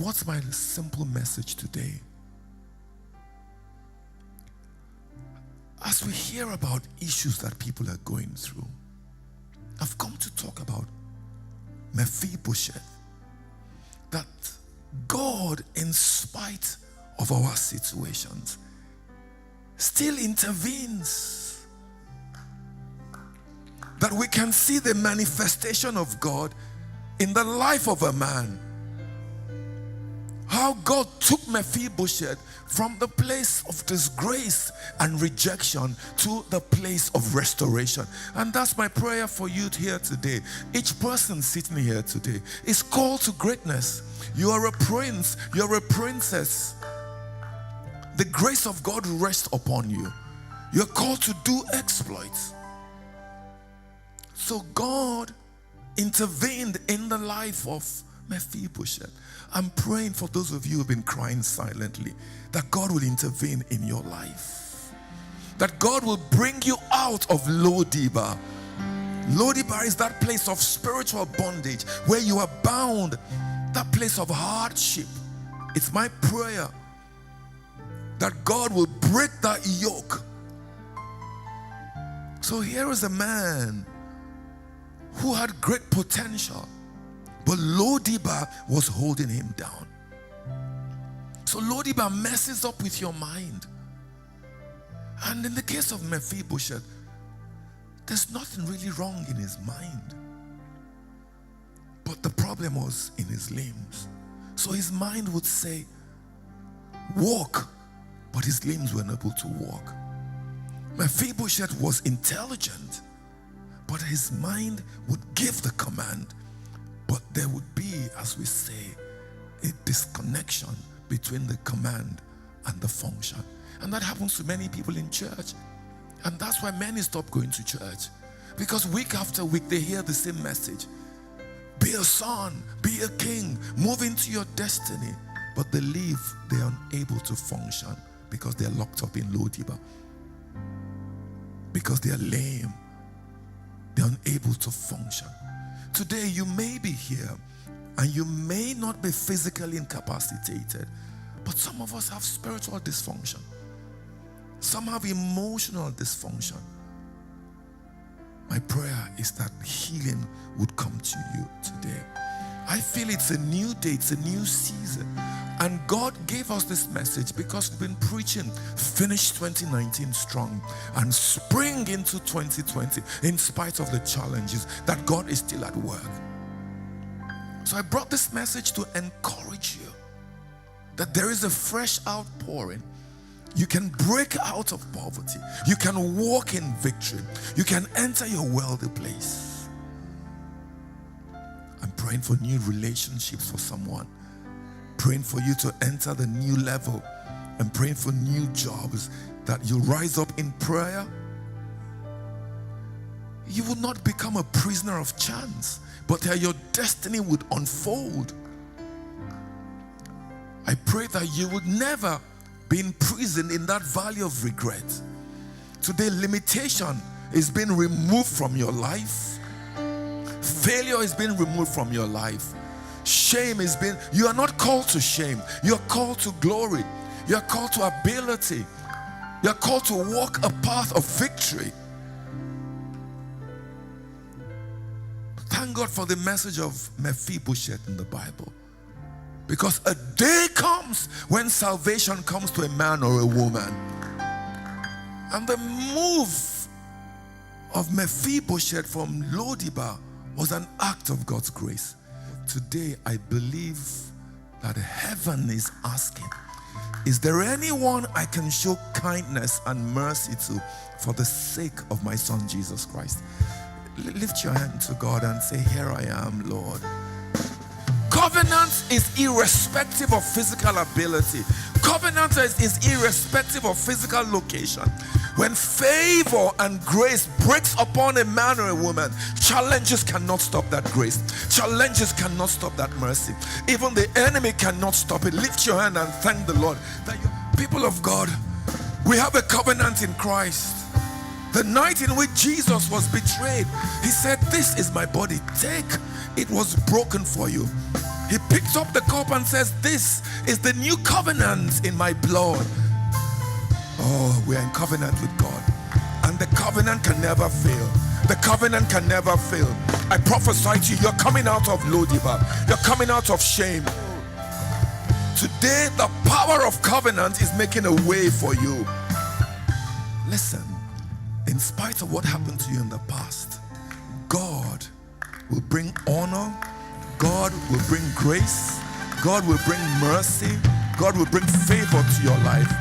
what's my simple message today? As we hear about issues that people are going through, I've come to talk about Mephibosheth. That God, in spite of our situations, still intervenes. That we can see the manifestation of God in the life of a man. How God took Mephibosheth from the place of disgrace and rejection to the place of restoration. And that's my prayer for you here today. Each person sitting here today is called to greatness. You are a prince, you're a princess. The grace of God rests upon you. You're called to do exploits. So God intervened in the life of Mephibosheth. I'm praying for those of you who have been crying silently, that God will intervene in your life. That God will bring you out of Lo-debar. Lo-debar is that place of spiritual bondage where you are bound, that place of hardship. It's my prayer that God will break that yoke. So here is a man who had great potential, but Lo-debar was holding him down. So Lo-debar messes up with your mind. And in the case of Mephibosheth, there's nothing really wrong in his mind. But the problem was in his limbs. So his mind would say, walk, but his limbs were unable to walk. Mephibosheth was intelligent, but his mind would give the command. But there would be, as we say, a disconnection between the command and the function. And that happens to many people in church. And that's why many stop going to church. Because week after week they hear the same message. Be a son, be a king, move into your destiny. But they leave, they are unable to function because they are locked up in Lo-debar. Because they are lame. They are unable to function. Today you may be here and you may not be physically incapacitated, but some of us have spiritual dysfunction. Some have emotional dysfunction. My prayer is that healing would come to you today. I feel it's a new day, it's a new season. And God gave us this message because we've been preaching finish 2019 strong and spring into 2020 in spite of the challenges, that God is still at work. So I brought this message to encourage you that there is a fresh outpouring. You can break out of poverty. You can walk in victory. You can enter your wealthy place. I'm praying for new relationships for someone. Praying for you to enter the new level. And praying for new jobs, that you rise up in prayer. You will not become a prisoner of chance, but that your destiny would unfold. I pray that you would never be imprisoned in that valley of regret. Today, limitation is being removed from your life. Failure is being removed from your life. Shame is being, you are not called to shame. You are called to glory. You are called to ability. You are called to walk a path of victory. Thank God for the message of Mephibosheth in the Bible. Because a day comes when salvation comes to a man or a woman. And the move of Mephibosheth from Lo-debar was an act of God's grace. Today, I believe that heaven is asking, is there anyone I can show kindness and mercy to for the sake of my son Jesus Christ? Lift your hand to God and say, here I am, Lord. Covenant is irrespective of physical ability. Covenant is irrespective of physical location. When favor and grace breaks upon a man or a woman, challenges cannot stop that grace. Challenges cannot stop that mercy. Even the enemy cannot stop it. Lift your hand and thank the Lord that you, people of God, we have a covenant in Christ. The night in which Jesus was betrayed, he said, this is my body, take, it was broken for you. He picks up the cup and says, this is the new covenant in my blood. Oh, we are in covenant with God. And the covenant can never fail. The covenant can never fail. I prophesy to you, you're coming out of Lodibar. You're coming out of shame. Today, the power of covenant is making a way for you. Listen, in spite of what happened to you in the past, God will bring honor. God will bring grace. God will bring mercy. God will bring favor to your life.